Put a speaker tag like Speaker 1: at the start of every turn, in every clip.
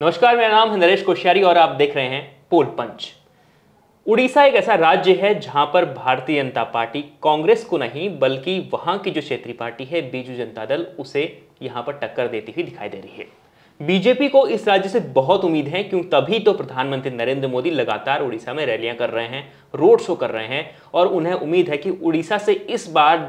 Speaker 1: नमस्कार, मेरा नाम है नरेश कोश्यारी और आप देख रहे हैं पोल पंच। उड़ीसा एक ऐसा राज्य है जहां पर भारतीय जनता पार्टी कांग्रेस को नहीं बल्कि वहां की जो क्षेत्रीय पार्टी है बीजू जनता दल उसे यहां पर टक्कर देती हुई दिखाई दे रही है। बीजेपी को इस राज्य से बहुत उम्मीद है, क्यों तभी तो प्रधानमंत्री नरेंद्र मोदी लगातार उड़ीसा में रैलियां कर रहे हैं, रोड शो कर रहे हैं और उन्हें उम्मीद है कि उड़ीसा से इस बार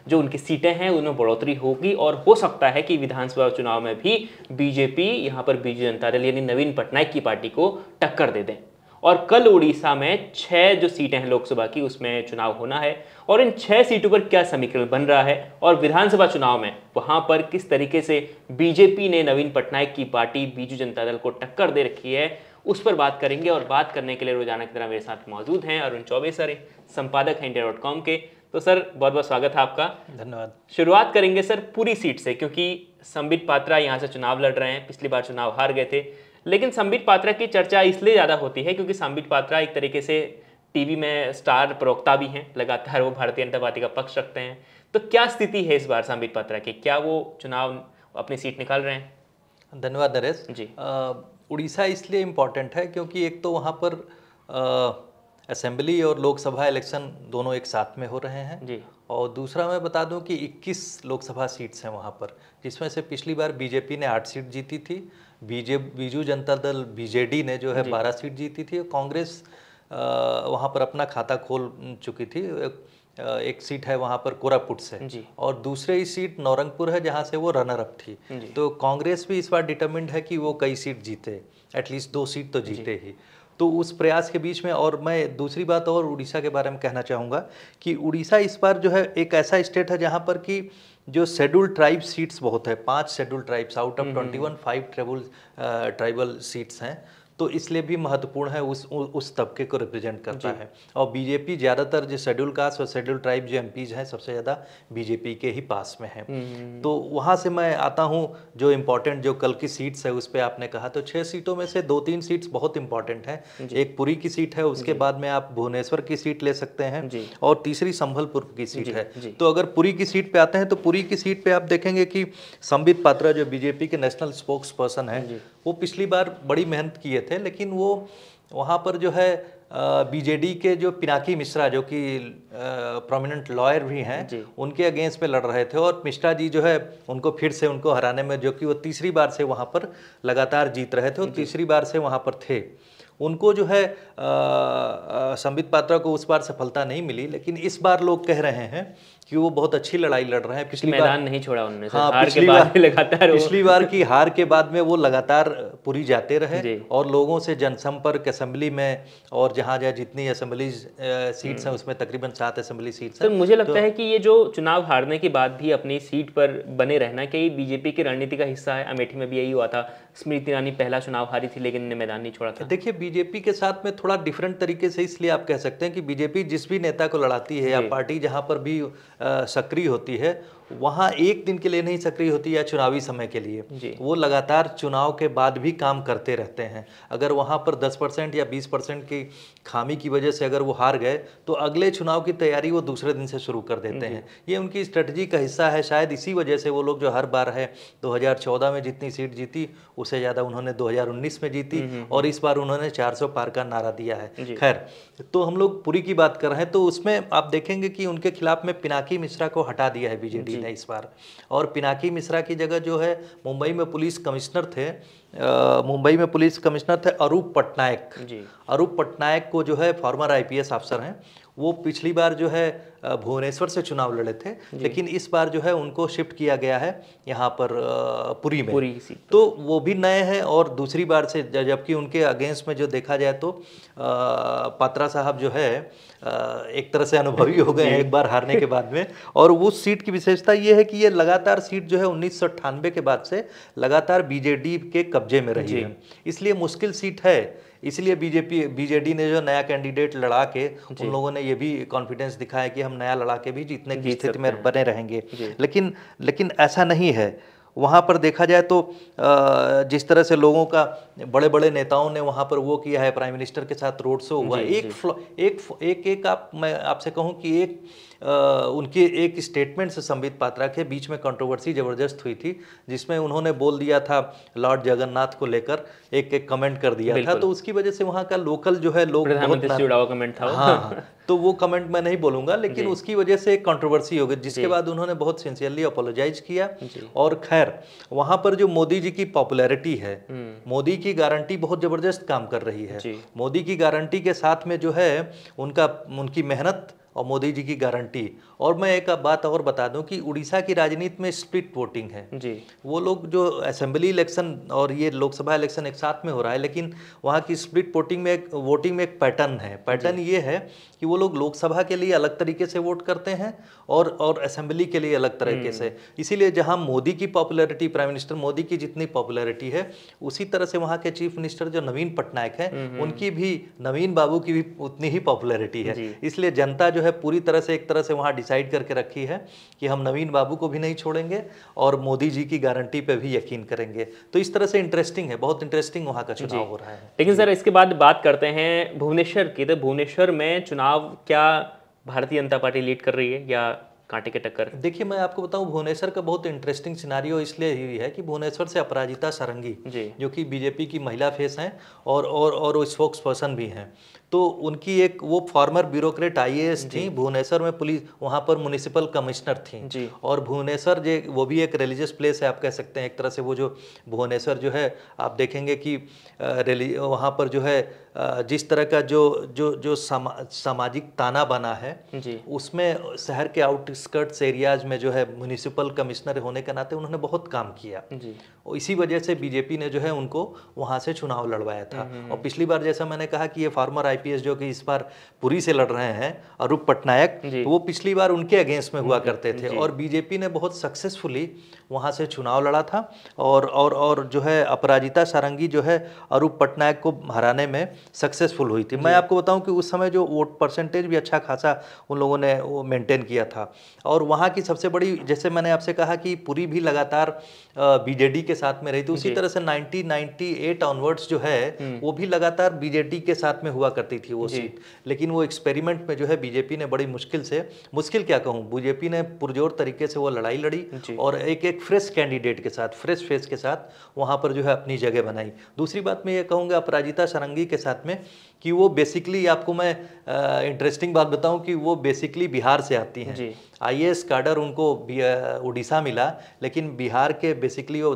Speaker 1: जो उनकी सीटें हैं उनमें बढ़ोतरी होगी और हो सकता है कि विधानसभा चुनाव में भी बीजेपी यहां पर बीजू जनता दल यानी नवीन पटनायक की पार्टी को टक्कर दे दें। और कल उड़ीसा में 6 जो सीटें हैं लोकसभा की उसमें चुनाव होना है और इन 6 सीटों पर क्या समीकरण बन रहा है और विधानसभा चुनाव में वहां पर किस तरीके से बीजेपी ने नवीन पटनायक की पार्टी बीजू जनता दल को टक्कर दे रखी है, उस पर बात करेंगे। और बात करने के लिए रोजाना की तरह मेरे साथ मौजूद हैं अरुण चौबे सर, संपादक हैं इंडिया.com के। तो सर बहुत बहुत स्वागत है आपका।
Speaker 2: धन्यवाद।
Speaker 1: शुरुआत करेंगे सर पूरी सीट से, क्योंकि संबित पात्रा यहाँ से चुनाव लड़ रहे हैं, पिछली बार चुनाव हार गए थे। लेकिन संबित पात्रा की चर्चा इसलिए ज़्यादा होती है क्योंकि संबित पात्रा एक तरीके से टीवी में स्टार प्रवक्ता भी हैं, लगातार वो भारतीय जनता पार्टी का पक्ष रखते हैं। तो क्या स्थिति है इस बार संबित पात्रा की, क्या वो चुनाव अपनी सीट निकाल रहे हैं?
Speaker 2: धन्यवाद नरेश
Speaker 1: जी।
Speaker 2: उड़ीसा इसलिए इम्पॉर्टेंट है क्योंकि एक तो वहाँ पर असेंबली और लोकसभा इलेक्शन दोनों एक साथ में हो रहे हैं
Speaker 1: जी।
Speaker 2: और दूसरा मैं बता दूं कि 21 लोकसभा सीट्स हैं वहाँ पर, जिसमें से पिछली बार बीजेपी ने 8 सीट जीती थी, बीजू जनता दल बीजेडी ने जो है 12 सीट जीती थी और कांग्रेस वहाँ पर अपना खाता खोल चुकी थी। एक सीट है वहाँ पर कोरापुट से और दूसरी सीट नौरंगपुर है जहाँ से वो रनर अप थी। तो कांग्रेस भी इस बार डिटर्मिंड है कि वो कई सीट जीते, एटलीस्ट 2 सीट तो जीते ही। तो उस प्रयास के बीच में, और मैं दूसरी बात और उड़ीसा के बारे में कहना चाहूँगा कि उड़ीसा इस बार जो है एक ऐसा स्टेट है जहाँ पर कि जो शेड्यूल्ड ट्राइब सीट्स बहुत है, 5 scheduled tribes out of 21 5 tribal seats हैं, तो इसलिए भी महत्वपूर्ण है, उस तबके को रिप्रेजेंट करता है। और बीजेपी ज़्यादातर जो शेड्यूल कास्ट और शेड्यूल ट्राइब जो एमपीज हैं सबसे ज़्यादा बीजेपी के ही पास में हैं। तो वहाँ से मैं आता हूँ जो इम्पोर्टेंट जो कल की सीट्स है उस पर आपने कहा, तो 6 सीटों में से 2-3 सीट्स बहुत इंपॉर्टेंट हैं। एक पुरी की सीट है, उसके बाद में आप भुवनेश्वर की सीट ले सकते हैं और तीसरी संभलपुर की सीट है। तो अगर पुरी की सीट पे आते हैं तो पुरी की सीट पे आप देखेंगे कि संबित पात्रा जो बीजेपी के नेशनल स्पोक्स पर्सन है, वो पिछली बार बड़ी मेहनत किए थे, लेकिन वो वहाँ पर जो है बीजेडी के जो पिनाकी मिश्रा जो कि प्रोमिनेंट लॉयर भी हैं, उनके अगेंस्ट में लड़ रहे थे और मिश्रा जी जो है उनको फिर से उनको हराने में, जो कि वो तीसरी बार से वहाँ पर लगातार जीत रहे थे और तीसरी बार से वहाँ पर थे, उनको जो है संबित पात्रा को उस बार सफलता नहीं मिली। लेकिन इस बार लोग कह रहे हैं कि वो बहुत अच्छी लड़ाई लड़ रहे हैं। पिछली बार
Speaker 1: नहीं छोड़ा उन्होंने।
Speaker 2: हाँ,
Speaker 1: हार के बाद लगातार
Speaker 2: पिछली बार की हार के बाद में वो लगातार पूरी जाते रहे और लोगों से जनसंपर्क असेंबली में, और जहाँ जहाँ जितनी असेंबली सीट्स हैं उसमें तकरीबन 7 असेंबली सीट्स हैं।
Speaker 1: तो मुझे लगता है कि ये जो चुनाव हारने के बाद भी अपनी सीट पर बने रहना कि बीजेपी की रणनीति का हिस्सा है। अमेठी में भी यही हुआ था, स्मृति ईरानी पहला चुनाव हारी थी लेकिन ने मैदान नहीं छोड़ा था।
Speaker 2: देखिए बीजेपी के साथ में थोड़ा डिफरेंट तरीके से इसलिए आप कह सकते हैं कि बीजेपी जिस भी नेता को लड़ाती है या पार्टी जहाँ पर भी सक्रिय होती है, वहाँ एक दिन के लिए नहीं सक्रिय होती या चुनावी समय के लिए, वो लगातार चुनाव के बाद भी काम करते रहते हैं। अगर वहाँ पर 10% या 20% की खामी की वजह से अगर वो हार गए तो अगले चुनाव की तैयारी वो दूसरे दिन से शुरू कर देते हैं। ये उनकी स्ट्रेटजी का हिस्सा है। शायद इसी वजह से वो लोग जो हर बार है 2014 में जितनी सीट जीती उससे ज़्यादा उन्होंने 2019 में जीती और इस बार उन्होंने 400 पार का नारा दिया है। खैर, तो हम लोग पुरी की बात कर रहे हैं तो उसमें आप देखेंगे कि उनके खिलाफ में पिनाकी मिश्रा को हटा दिया है बीजेडी ने इस बार, और पिनाकी मिश्रा की जगह जो है मुंबई में पुलिस कमिश्नर थे अरूप पटनायक। अरूप पटनायक को जो है फॉर्मर आईपीएस अफसर हैं, वो पिछली बार जो है भुवनेश्वर से चुनाव लड़े थे, लेकिन इस बार जो है उनको शिफ्ट किया गया है यहाँ पर पुरी में। तो वो भी नए हैं और दूसरी बार से, जबकि उनके अगेंस्ट में जो देखा जाए तो पात्रा साहब जो है एक तरह से अनुभवी हो गए हैं एक बार हारने के बाद में। और वो सीट की विशेषता ये है कि ये लगातार सीट जो है 1998 के बाद से लगातार बीजेडी के कब्जे में रही है, इसलिए मुश्किल सीट है। इसलिए बीजेडी ने जो नया कैंडिडेट लड़ा के, उन लोगों ने ये भी कॉन्फिडेंस दिखाया कि हम नया लड़ा के भी जीतने की स्थिति में बने रहेंगे। लेकिन ऐसा नहीं है। वहाँ पर देखा जाए तो जिस तरह से लोगों का, बड़े बड़े नेताओं ने वहाँ पर वो किया है, प्राइम मिनिस्टर के साथ रोड शो हुआ, मैं आपसे कहूँ कि एक उनके एक स्टेटमेंट से संबित पात्रा के बीच में कंट्रोवर्सी जबरदस्त हुई थी, जिसमें उन्होंने बोल दिया था लॉर्ड जगन्नाथ को लेकर एक कमेंट कर दिया था, तो उसकी वजह से वहाँ का लोकल जो है लोग
Speaker 1: प्रधानमंत्री से जुड़ा हुआ कमेंट था वो।
Speaker 2: हाँ, तो वो कमेंट मैं नहीं बोलूंगा, लेकिन उसकी वजह से एक कंट्रोवर्सी हो गई, जिसके बाद उन्होंने बहुत सिंसियरली अपोलोजाइज किया। और खैर वहां पर जो मोदी जी की पॉपुलैरिटी है, मोदी की गारंटी बहुत जबरदस्त काम कर रही है। मोदी की गारंटी के साथ में जो है उनकी मेहनत और मोदी जी की गारंटी। और मैं एक बात और बता दूं कि उड़ीसा की राजनीति में स्प्लिट वोटिंग है जी। वो लोग जो असेंबली इलेक्शन और ये लोकसभा इलेक्शन एक साथ में हो रहा है, लेकिन वहाँ की स्प्लिट वोटिंग में एक पैटर्न है। पैटर्न ये है कि वो लोग लोकसभा के लिए अलग तरीके से वोट करते हैं और असेंबली के लिए अलग तरीके से। इसीलिए जहाँ मोदी की पॉपुलैरिटी, प्राइम मिनिस्टर मोदी की जितनी पॉपुलैरिटी है, उसी तरह से वहाँ के चीफ मिनिस्टर जो नवीन पटनायक हैं, उनकी भी, नवीन बाबू की भी उतनी ही पॉपुलैरिटी है। इसलिए जनता जो है पूरी तरह से एक तरह से वहाँ डिसाइड करके रखी है कि हम नवीन बाबू को भी नहीं छोड़ेंगे और मोदी जी की गारंटी पे भी यकीन करेंगे। तो इस तरह से इंटरेस्टिंग है, बहुत इंटरेस्टिंग वहाँ का चुनाव हो रहा है।
Speaker 1: लेकिन सर इसके बाद बात करते हैं भुवनेश्वर की। तो भुवनेश्वर में चुनाव क्या भारतीय जनता पार्टी लीड कर रही है या कांटे के टक्कर?
Speaker 2: देखिए मैं आपको बताऊं, भुवनेश्वर का बहुत इंटरेस्टिंग सिनारियो इसलिए हुई है कि भुवनेश्वर से अपराजिता सारंगी जो कि बीजेपी की महिला फेस हैं और वो स्पोक्स पर्सन भी हैं, तो उनकी एक वो फॉर्मर ब्यूरोक्रेट आईएएस थी, भुवनेश्वर में पुलिस, वहाँ पर म्युनिसिपल कमिश्नर थी। और भुवनेश्वर वो भी एक रिलीजियस प्लेस है, आप कह सकते हैं एक तरह से। वो जो भुवनेश्वर जो है, आप देखेंगे कि वहाँ पर जो है जिस तरह का जो सामाजिक ताना बना है, उसमें शहर के आउटस्कर्ट्स एरियाज में जो है म्युनिसिपल कमिश्नर होने के नाते उन्होंने बहुत काम किया। और इसी वजह से बीजेपी ने जो है उनको वहाँ से चुनाव लड़वाया था। और पिछली बार जैसा मैंने कहा कि ये फॉर्मर आईपीएस जो कि इस बार पुरी से लड़ रहे हैं, अरूप पटनायक, वो पिछली बार उनके अगेंस्ट में हुआ करते थे और बीजेपी ने बहुत सक्सेसफुली वहाँ से चुनाव लड़ा था। और जो है अपराजिता सारंगी जो है अरूप पटनायक को हराने में सक्सेसफुल हुई थी। मैं आपको बताऊं कि उस समय जो वोट परसेंटेज भी अच्छा खासा उन लोगों ने वो मेंटेन किया था। और वहाँ की सबसे बड़ी, जैसे मैंने आपसे कहा कि पुरी भी लगातार बीजेडी के साथ में रही थी, उसी तरह से 1998 ऑनवर्ड्स जो है वो भी लगातार बीजेडी के साथ में हुआ करती थी वो सीट। लेकिन वो एक्सपेरिमेंट में जो है बीजेपी ने बड़ी मुश्किल क्या कहूँ, बीजेपी ने पुरजोर तरीके से वो लड़ाई लड़ी और एक फ्रेश कैंडिडेट के साथ, फ्रेश फेस के साथ वहाँ पर जो है अपनी जगह बनाई। दूसरी बात मैं ये कहूँगा अपराजिता सारंगी के साथ में कि वो बेसिकली, आपको मैं इंटरेस्टिंग बात बताऊं कि वो बेसिकली बिहार से आती हैं। आईएएस कैडर उनको उड़ीसा मिला, लेकिन बिहार के बेसिकली वो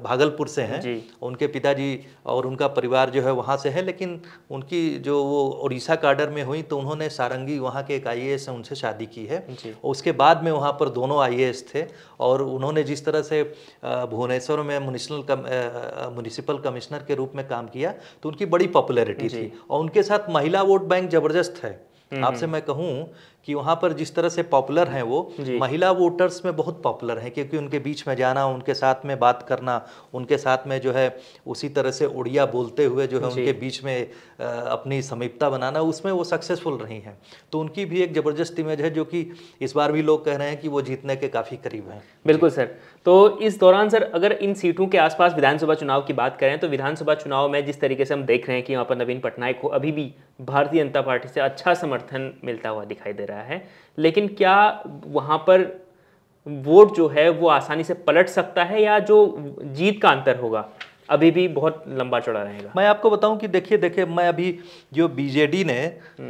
Speaker 2: भागलपुर से हैं। उनके पिताजी और उनका परिवार जो है वहाँ से है, लेकिन उनकी जो वो उड़ीसा कैडर में हुई तो उन्होंने सारंगी वहाँ के एक आईएएस है उनसे शादी की है। उसके बाद में वहाँ पर दोनों आईएएस थे और उन्होंने जिस तरह से भुवनेश्वर में म्युनिसिपल कमिश्नर के रूप में काम किया तो उनकी बड़ी पॉपुलैरिटी थी। और उनके साथ महिला वोट बैंक जबरदस्त है। आपसे मैं कहूँ कि वहाँ पर जिस तरह से पॉपुलर हैं वो, महिला वोटर्स में बहुत पॉपुलर हैं, क्योंकि उनके बीच में जाना, उनके साथ में बात करना, उनके साथ में जो है उसी तरह से उड़िया बोलते हुए जो है उनके बीच में अपनी समीपता बनाना, उसमें वो सक्सेसफुल रही हैं। तो उनकी भी एक ज़बरदस्त इमेज है जो कि इस बार भी लोग कह रहे हैं कि वो जीतने के काफ़ी करीब हैं।
Speaker 1: बिल्कुल सर। तो इस दौरान सर अगर इन सीटों के आसपास विधानसभा चुनाव की बात करें तो विधानसभा चुनाव में जिस तरीके से हम देख रहे हैं कि यहाँ पर नवीन पटनायक को अभी भी भारतीय जनता पार्टी से अच्छा समर्थन मिलता हुआ दिखाई दे रहा है, लेकिन क्या वहाँ पर वोट जो है वो आसानी से पलट सकता है या जो जीत का अंतर होगा अभी भी बहुत लंबा चौड़ा रहेगा?
Speaker 2: मैं आपको बताऊं कि देखिए मैं अभी जो बीजेडी ने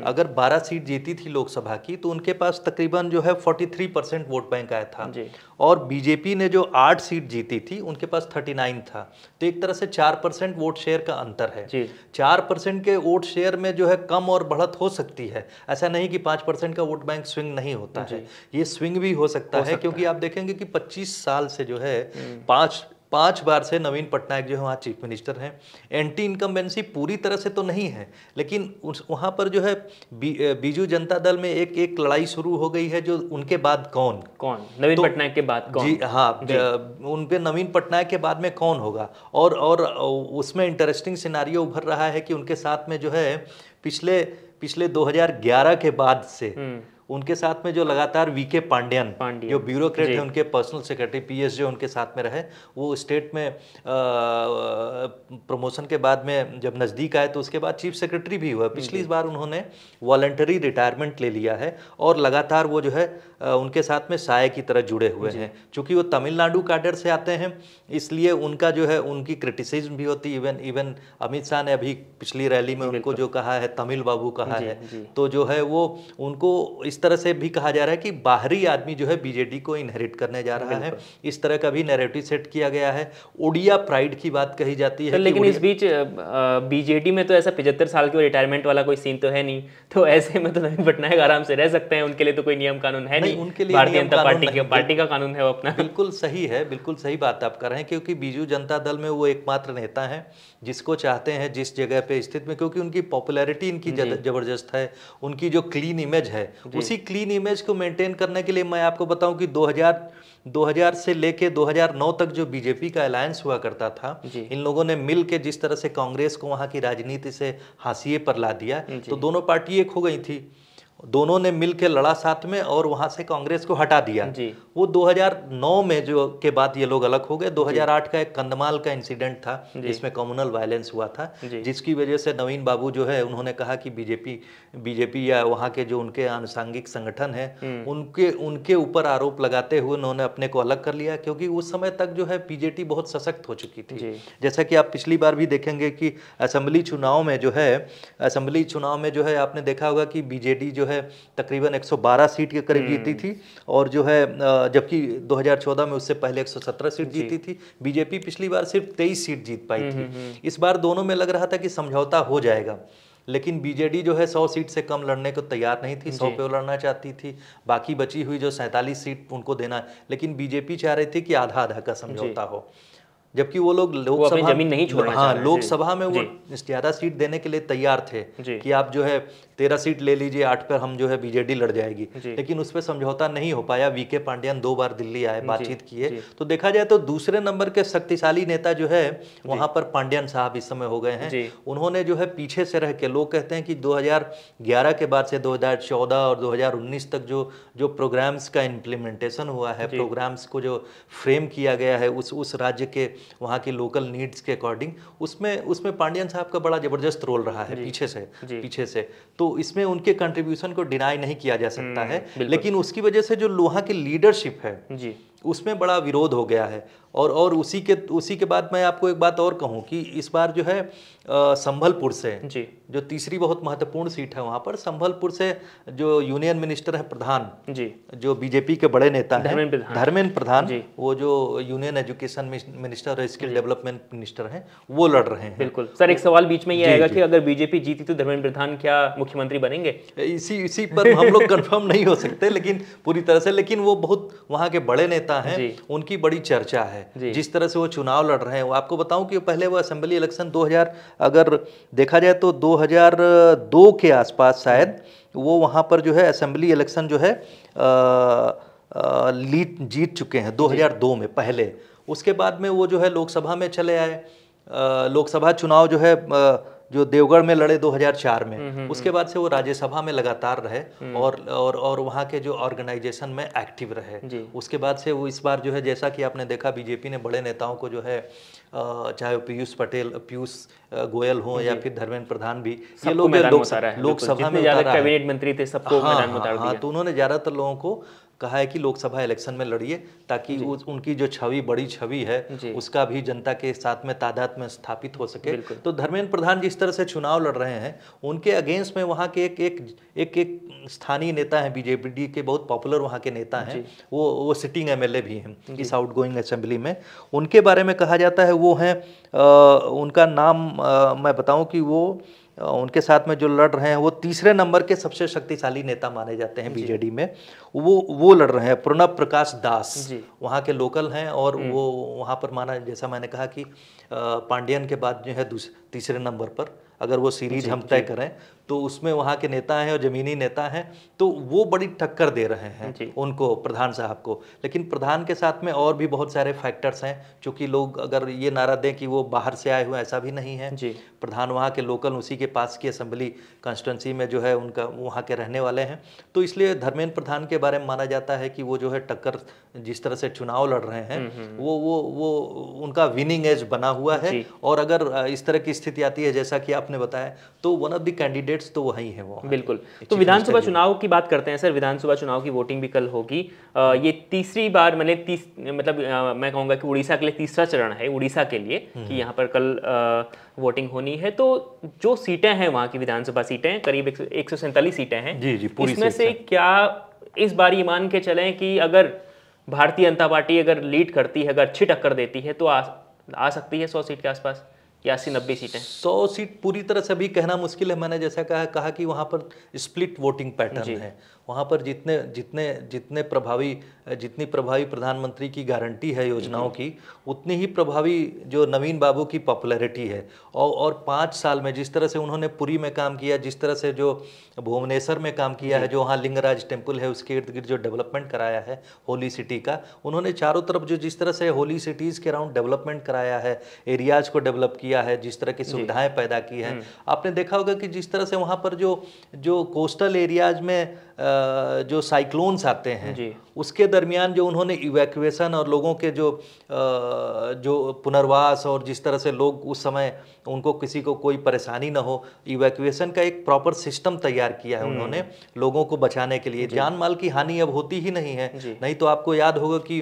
Speaker 2: अगर 12 सीट जीती थी लोकसभा की तो उनके पास तकरीबन जो है 43% वोट बैंक आया था और बीजेपी ने जो 8 सीट जीती थी उनके पास 39 था। तो एक तरह से 4% वोट शेयर का अंतर है। 4% के वोट शेयर में जो है कम और बढ़त हो सकती है। ऐसा नहीं कि 5% का वोट बैंक स्विंग नहीं होता है, ये स्विंग भी हो सकता है क्योंकि आप देखेंगे कि 25 साल से जो है पांच बार से नवीन पटनायक जो है वहाँ चीफ मिनिस्टर हैं। एंटी इनकम्बेंसी पूरी तरह से तो नहीं है, लेकिन वहाँ पर जो है बीजू जनता दल में एक लड़ाई शुरू हो गई है जो उनके बाद कौन
Speaker 1: नवीन पटनायक के बाद कौन?
Speaker 2: जी हाँ, उनके नवीन पटनायक के बाद में कौन होगा। और उसमें इंटरेस्टिंग सिनारियो उभर रहा है कि उनके साथ में जो है पिछले 2011 के बाद से उनके साथ में जो लगातार वीके पांड्यन जो ब्यूरोक्रेट है, उनके पर्सनल सेक्रेटरी पीएस जो उनके साथ में रहे, वो स्टेट में प्रमोशन के बाद में जब नज़दीक आए तो उसके बाद चीफ सेक्रेटरी भी हुआ। पिछली बार उन्होंने वॉलंटरी रिटायरमेंट ले लिया है और लगातार वो जो है उनके साथ में साय की तरह जुड़े हुए हैं। चूंकि वो तमिलनाडु कैडर से आते हैं इसलिए उनका जो है उनकी क्रिटिसिज्म भी होती है। इवन अमित शाह ने अभी पिछली रैली में उनको जो कहा है तमिल बाबू कहा है, तो जो है वो उनको इस तरह से भी कहा जा रहा है कि बाहरी आदमी जो है बीजेडी को इनहेरिट करने जा रहा है। इस तरह का भी नैरेटिव सेट किया गया है। उड़िया प्राइड की बात कही जाती है।
Speaker 1: लेकिन इस बीच बीजेडी में तो ऐसा 75 साल के रिटायरमेंट वाला कोई सीन तो है नहीं, तो ऐसे में तो नवीन पटनायक आराम से रह सकते हैं। उनके लिए तो कोई नियम कानून है नहीं,
Speaker 2: उनके लिए
Speaker 1: भारतीय जनता पार्टी का कानून है वो अपना।
Speaker 2: बिल्कुल सही है, बिल्कुल सही बात आप कर रहे हैं, क्योंकि बीजू जनता दल में वो एकमात्र नेता हैं जिसको चाहते हैं जिस जगह पे स्थित में, क्योंकि उनकी पॉपुलैरिटी इनकी जबरदस्त है, उनकी जो क्लीन इमेज है उसी क्लीन इमेज को मेंटेन करने के लिए मैं आपको बताऊं कि 2000 से लेके 2009 तक जो बीजेपी का अलायंस हुआ करता था, इन लोगों ने मिल के जिस तरह से कांग्रेस को वहां की राजनीति से हाशिए पर ला दिया, तो दोनों पार्टी एक हो गई थी। दोनों ने मिल के लड़ा साथ में और वहां से कांग्रेस को हटा दिया। वो 2009 में जो के बाद ये लोग अलग हो गए। 2008 का एक कंधमाल का इंसिडेंट था जिसमें कम्युनल वायलेंस हुआ था, जिसकी वजह से नवीन बाबू जो है उन्होंने कहा कि बीजेपी या वहाँ के जो उनके आनुषंगिक संगठन है उनके ऊपर आरोप लगाते हुए उन्होंने अपने को अलग कर लिया, क्योंकि उस समय तक जो है बीजेपी बहुत सशक्त हो चुकी थी। जैसा कि आप पिछली बार भी देखेंगे कि असेंबली चुनाव में जो है आपने देखा होगा कि बीजेडी जो है तकरीबन 112 सीट के करीब जीती थी, और जो है जबकि 2014 में उससे पहले 117 सीट जीती थी। बीजेपी पिछली बार सिर्फ 23 सीट जीत पाई थी। इस बार दोनों में लग रहा था कि समझौता हो जाएगा, लेकिन बीजेडी जो है 100 सीट से कम लड़ने को तैयार नहीं थी, 100 पे लड़ना चाहती थी। बाकी बची हुई जो 47 सीट उनको देना, लेकिन बीजेपी चाह रही थी कि आधा आधा का समझौता हो, जबकि वो लोग लोकसभा
Speaker 1: जमीन नहीं छोड़ना चाह रहे हैं।
Speaker 2: लोकसभा में वो ज्यादा सीट देने के लिए तैयार थे कि आप जो है 13 सीट ले लीजिए, 8 पर हम जो है बीजेडी लड़ जाएगी, लेकिन उस पर समझौता नहीं हो पाया। वीके पांड्यन 2 बार दिल्ली आए, बातचीत किए। तो देखा जाए तो दूसरे नंबर के शक्तिशाली नेता जो है वहां पर पांड्यन साहब इस समय हो गए हैं। उन्होंने जो है पीछे से रह के, लोग कहते हैं कि 2011 के बाद से 2014 और 2019 तक जो प्रोग्राम्स का इम्प्लीमेंटेशन हुआ है, प्रोग्राम्स को जो फ्रेम किया गया है उस राज्य के वहाँ की लोकल नीड्स के अकॉर्डिंग, उसमें पांड्यन साहब का बड़ा जबरदस्त रोल रहा है पीछे से। तो इसमें उनके कंट्रीब्यूशन को डिनाई नहीं किया जा सकता है, लेकिन उसकी वजह से जो वहाँ की लीडरशिप है उसमें बड़ा विरोध हो गया है। और उसी के बाद मैं आपको एक बात और कहूँ कि इस बार जो है संभलपुर से जो तीसरी बहुत महत्वपूर्ण सीट है, वहाँ पर संभलपुर से जो यूनियन मिनिस्टर है प्रधान, जो बीजेपी के बड़े नेता हैं धर्मेंद्र प्रधान, वो जो यूनियन एजुकेशन मिनिस्टर और स्किल डेवलपमेंट मिनिस्टर हैं, वो लड़ रहे हैं।
Speaker 1: बिल्कुल सर, एक सवाल बीच में ये आएगा कि अगर बीजेपी जीती तो धर्मेंद्र प्रधान क्या मुख्यमंत्री बनेंगे?
Speaker 2: इसी पर हम लोग कंफर्म नहीं हो सकते, लेकिन पूरी तरह से, लेकिन वो बहुत वहाँ के बड़े नेता हैं, उनकी बड़ी चर्चा है जिस तरह से वो चुनाव लड़ रहे हैं। आपको बताऊं कि पहले वो असेंबली इलेक्शन 2000 अगर देखा जाए तो 2002 के आसपास शायद वो वहाँ पर जो है असेंबली इलेक्शन जो है जीत चुके हैं 2002 में पहले। उसके बाद में वो जो है लोकसभा में चले आए। लोकसभा चुनाव जो है जो देवगढ़ में लड़े 2004 में, उसके बाद से वो राज्यसभा में लगातार रहे और वहाँ के जो ऑर्गेनाइजेशन में एक्टिव रहे। उसके बाद से वो इस बार जो है, जैसा कि आपने देखा, बीजेपी ने बड़े नेताओं को जो है, चाहे वो पीयूष गोयल हो या फिर धर्मेंद्र प्रधान भी, ये लोग लोकसभा में
Speaker 1: कैबिनेट मंत्री थे, सबको मैदान में उतार दिया।
Speaker 2: तो उन्होंने ज्यादातर लोगों को कहा है कि लोकसभा इलेक्शन में लड़िए, ताकि उनकी जो बड़ी छवि है उसका भी जनता के साथ में तादाद में स्थापित हो सके। तो धर्मेंद्र प्रधान जिस तरह से चुनाव लड़ रहे हैं, उनके अगेंस्ट में वहाँ के एक स्थानीय नेता हैं, बीजेपी के बहुत पॉपुलर वहाँ के नेता हैं, वो सिटिंग एमएलए भी हैं इस आउटगोइंग असेंबली में। उनके बारे में कहा जाता है, वो हैं, उनका नाम मैं बताऊं कि वो उनके साथ में जो लड़ रहे हैं वो तीसरे नंबर के सबसे शक्तिशाली नेता माने जाते हैं बीजेडी में। वो लड़ रहे हैं, प्रणब प्रकाश दास वहाँ के लोकल हैं, और वो वहाँ पर माना, जैसा मैंने कहा कि पांड्यन के बाद जो है तीसरे नंबर पर, अगर वो सीरीज हम तय करें तो उसमें वहाँ के नेता हैं और ज़मीनी नेता हैं, तो वो बड़ी टक्कर दे रहे हैं उनको, प्रधान साहब को। लेकिन प्रधान के साथ में और भी बहुत सारे फैक्टर्स हैं, चूँकि लोग अगर ये नारा दें कि वो बाहर से आए हुए, ऐसा भी नहीं है। प्रधान वहाँ के लोकल, उसी के पास की असेंबली कॉन्स्टिट्यूंसी में जो है उनका, वहाँ के रहने वाले हैं। तो इसलिए धर्मेंद्र प्रधान के बारे में माना जाता है कि वो जो है टक्कर, जिस तरह से चुनाव लड़ रहे हैं, वो उनका विनिंग एज बना हुआ है। और अगर इस तरह की स्थिति आती है जैसा कि आपने बताया, तो वन ऑफ द कैंडिडेट्स तो वही है वो।
Speaker 1: बिल्कुल। तो विधानसभा चुनाव की बात करते हैं सर। विधानसभा चुनाव की वोटिंग भी कल होगी। ये तीसरी बार मैं कहूँगा कि उड़ीसा के लिए तीसरा चरण है, उड़ीसा के लिए, कि यहाँ पर कल वोटिंग होनी है। तो जो सीटें हैं वहाँ की विधानसभा सीटें, करीब 147 सीटें हैं।
Speaker 2: जी, पूरी
Speaker 1: इसमें से क्या इस बार ये मान के चलें कि अगर भारतीय जनता पार्टी अगर लीड करती है, अगर अच्छी टक्कर देती है, तो आ सकती है 100 सीट के आसपास या 80-90 सीटें?
Speaker 2: 100 सीट पूरी तरह से भी कहना मुश्किल है। मैंने जैसा कहा कि वहाँ पर स्प्लिट वोटिंग पैटर्न है। वहाँ पर जितनी प्रभावी प्रधानमंत्री की गारंटी है योजनाओं की, उतनी ही प्रभावी जो नवीन बाबू की पॉपुलैरिटी है। और 5 साल में जिस तरह से उन्होंने पुरी में काम किया, जिस तरह से जो भुवनेश्वर में काम किया है, जो वहाँ लिंगराज टेम्पल है उसके इर्द गिर्द जो डेवलपमेंट कराया है होली सिटी का, उन्होंने चारों तरफ जो जिस तरह से होली सिटीज़ के अराउंड डेवलपमेंट कराया है, एरियाज़ को डेवलप किया है, जिस तरह की सुविधाएं पैदा की हैं। आपने देखा होगा कि जिस तरह से वहाँ पर जो कोस्टल एरियाज में जो साइक्लोन्स आते हैं, उसके दरमियान जो उन्होंने इवैक्यूएशन और लोगों के जो पुनर्वास, और जिस तरह से लोग उस समय उनको किसी को कोई परेशानी ना हो, इवैक्यूएशन का एक प्रॉपर सिस्टम तैयार किया है उन्होंने लोगों को बचाने के लिए। जान माल की हानि अब होती ही नहीं है। नहीं तो आपको याद होगा कि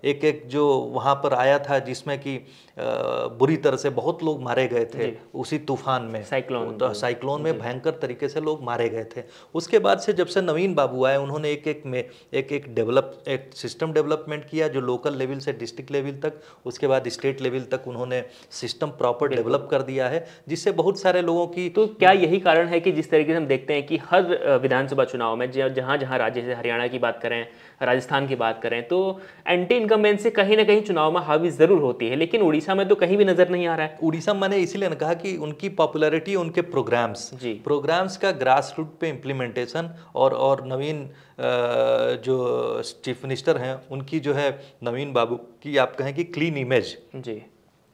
Speaker 2: एक जो वहाँ पर आया था जिसमें कि बुरी तरह से बहुत लोग मारे गए थे उसी तूफान में, साइक्लोन में भयंकर तरीके से लोग मारे गए थे। उसके बाद से जब से नवीन बाबू आए, उन्होंने एक सिस्टम डेवलपमेंट किया, जो लोकल लेवल से डिस्ट्रिक्ट लेवल तक, उसके बाद स्टेट लेवल तक उन्होंने सिस्टम प्रॉपर डेवलप कर दिया है, जिससे बहुत सारे लोगों की।
Speaker 1: तो क्या यही कारण है कि जिस तरीके से हम देखते हैं कि हर विधानसभा चुनाव में जहाँ जहाँ राज्य से हरियाणा की बात करें, राजस्थान की बात करें, तो एंटी इनकम्बेंसी कहीं ना कहीं चुनाव में हावी जरूर होती है, लेकिन उड़ीसा में तो कहीं भी नजर नहीं आ रहा है।
Speaker 2: उड़ीसा मैंने इसीलिए कहा कि उनकी पॉपुलैरिटी, उनके प्रोग्राम्स का ग्रास रूट पे इम्प्लीमेंटेशन, और नवीन जो चीफ मिनिस्टर हैं उनकी जो है, नवीन बाबू की आप कहें कि क्लीन इमेज,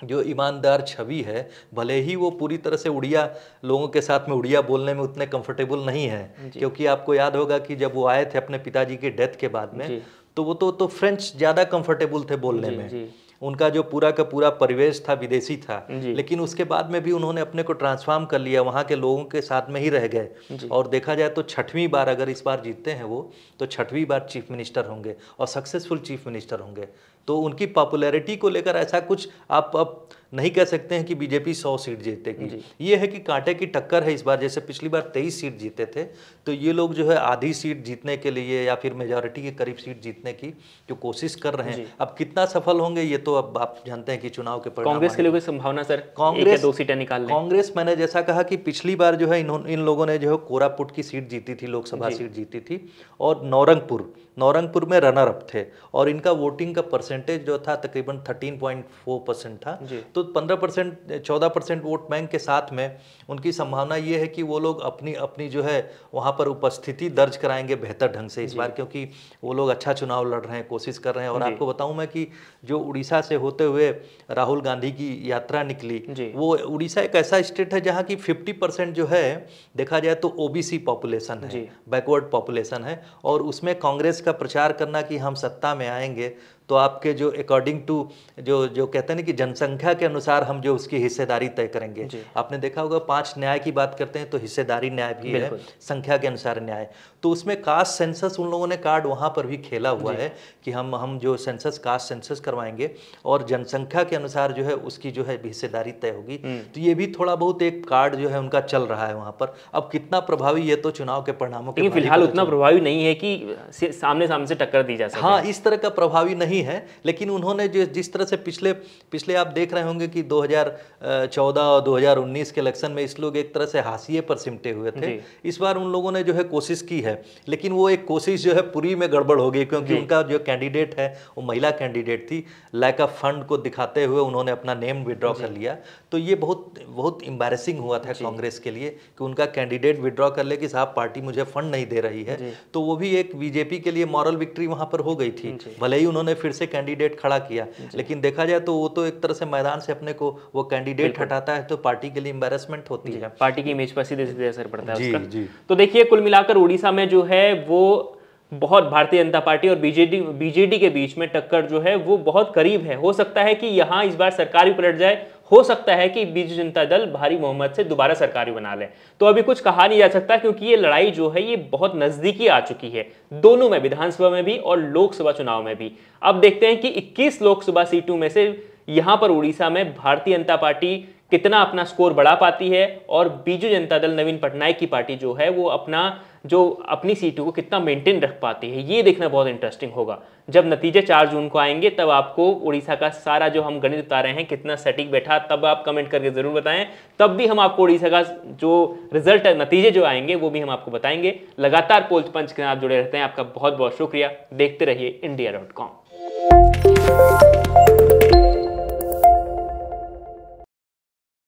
Speaker 2: जो ईमानदार छवि है, भले ही वो पूरी तरह से उड़िया लोगों के साथ में उड़िया बोलने में उतने कंफर्टेबल नहीं है, क्योंकि आपको याद होगा कि जब वो आए थे अपने पिताजी के डेथ के बाद में, तो वो तो फ्रेंच ज़्यादा कंफर्टेबल थे बोलने में। उनका जो पूरा का पूरा परिवेश था विदेशी था, लेकिन उसके बाद में भी उन्होंने अपने को ट्रांसफॉर्म कर लिया, वहाँ के लोगों के साथ में ही रह गए। और देखा जाए तो 6वीं बार अगर इस बार जीतते हैं वो, तो 6वीं बार चीफ मिनिस्टर होंगे और सक्सेसफुल चीफ मिनिस्टर होंगे। तो उनकी पॉपुलैरिटी को लेकर ऐसा कुछ आप अब नहीं कह सकते हैं कि बीजेपी 100 सीट जीतेगी। ये है कि कांटे की टक्कर है इस बार। जैसे पिछली बार 23 सीट जीते थे, तो ये लोग जो है आधी सीट जीतने के लिए या फिर मेजॉरिटी के करीब सीट जीतने की जो कोशिश कर रहे हैं। अब कितना सफल होंगे ये तो अब आप जानते हैं कि चुनाव के परिणाम।
Speaker 1: कांग्रेस के लिए कोई संभावना सर? कांग्रेस 2 सीटें निकाल लें।
Speaker 2: कांग्रेस, मैंने जैसा कहा कि पिछली बार जो है इन लोगों ने जो है कोरापुट की सीट जीती थी, लोकसभा सीट जीती थी, और नौरंगपुर में रनर अप थे, और इनका वोटिंग का परसेंटेज जो था तकरीबन 13.4% था। तो 14% वोट बैंक के साथ में उनकी संभावना ये है कि वो लोग अपनी जो है वहाँ पर उपस्थिति दर्ज कराएंगे बेहतर ढंग से इस बार, क्योंकि वो लोग अच्छा चुनाव लड़ रहे हैं, कोशिश कर रहे हैं। और आपको बताऊं मैं कि जो उड़ीसा से होते हुए राहुल गांधी की यात्रा निकली, वो उड़ीसा एक ऐसा स्टेट है जहाँ की 50% जो है देखा जाए तो ओबीसी पॉपुलेशन है, बैकवर्ड पॉपुलेशन है, और उसमें कांग्रेस का प्रचार करना कि हम सत्ता में आएंगे तो आपके जो अकॉर्डिंग टू जो कहते हैं ना कि जनसंख्या के अनुसार हम जो उसकी हिस्सेदारी तय करेंगे। आपने देखा होगा 5 न्याय की बात करते हैं तो हिस्सेदारी न्याय भी है, संख्या के अनुसार न्याय। तो उसमें कास्ट सेंसस उन लोगों ने कार्ड वहाँ पर भी खेला हुआ है कि हम जो सेंसस, कास्ट सेंसस करवाएंगे और जनसंख्या के अनुसार जो है उसकी जो है हिस्सेदारी तय होगी। तो ये भी थोड़ा बहुत एक कार्ड जो है उनका चल रहा है वहाँ पर। अब कितना प्रभावी ये तो चुनाव के परिणामों के
Speaker 1: फिलहाल उतना प्रभावी नहीं है कि सामने से टक्कर दी जा सके।
Speaker 2: हाँ, इस तरह का प्रभावी नहीं नहीं है, लेकिन उन्होंने जिस तरह से पिछले आप देख रहे होंगे कि 2014 और 2019 के इलेक्शन में इस लोग एक तरह से हाशिए पर सिमटे हुए थे। इस बार उन लोगों ने जो है कोशिश की है, लेकिन वो एक कोशिश जो है पूरी में गड़बड़ हो गई, क्योंकि उनका जो कैंडिडेट है वो महिला कैंडिडेट थी। लैक ऑफ फंड को दिखाते हुए उन्होंने अपना नेम विड्रॉ कर लिया। तो ये बहुत एम्बैरेसिंग हुआ था कांग्रेस के लिए कि उनका कैंडिडेट विड्रॉ कर ले कि साहब पार्टी मुझे फंड नहीं दे रही है। तो वो भी एक बीजेपी के लिए मॉरल विक्ट्री वहां पर हो गई थी। भले ही उन्होंने फिर से कैंडिडेट खड़ा किया, लेकिन देखा जाए तो वो तो एक तरह से मैदान से अपने को वो कैंडिडेट हटाता है तो पार्टी के लिए एम्बैरेसमेंट होती है,
Speaker 1: पार्टी की इमेज पर सीधे सीधे असर पड़ता है
Speaker 2: जी
Speaker 1: उसका।
Speaker 2: जी।
Speaker 1: तो देखिए कुल मिलाकर उड़ीसा में जो है वो बहुत भारतीय जनता पार्टी और बीजेडी के बीच में टक्कर जो है वो बहुत करीब है। हो सकता है कि यहां इस बार सरकार भी पलट जाए, हो सकता है कि बीजू जनता दल भारी मोहम्मद से दोबारा सरकार भी बना ले। तो अभी कुछ कहा नहीं जा सकता, क्योंकि ये लड़ाई जो है ये बहुत नजदीकी आ चुकी है, दोनों में, विधानसभा में भी और लोकसभा चुनाव में भी। अब देखते हैं कि 21 लोकसभा सीटों में से यहां पर उड़ीसा में भारतीय जनता पार्टी कितना अपना स्कोर बढ़ा पाती है और बीजू जनता दल नवीन पटनायक की पार्टी जो है वो अपनी सीटों को कितना मेंटेन रख पाती है। ये देखना बहुत इंटरेस्टिंग होगा। जब नतीजे 4 जून को आएंगे तब आपको उड़ीसा का सारा जो हम गणित बता रहे हैं कितना सटीक बैठा, तब आप कमेंट करके जरूर बताएं। तब भी हम आपको उड़ीसा का जो रिजल्ट है, नतीजे जो आएंगे वो भी हम आपको बताएंगे। लगातार पोल पंच के साथ जुड़े रहते हैं। आपका बहुत बहुत शुक्रिया। देखते रहिए India.com।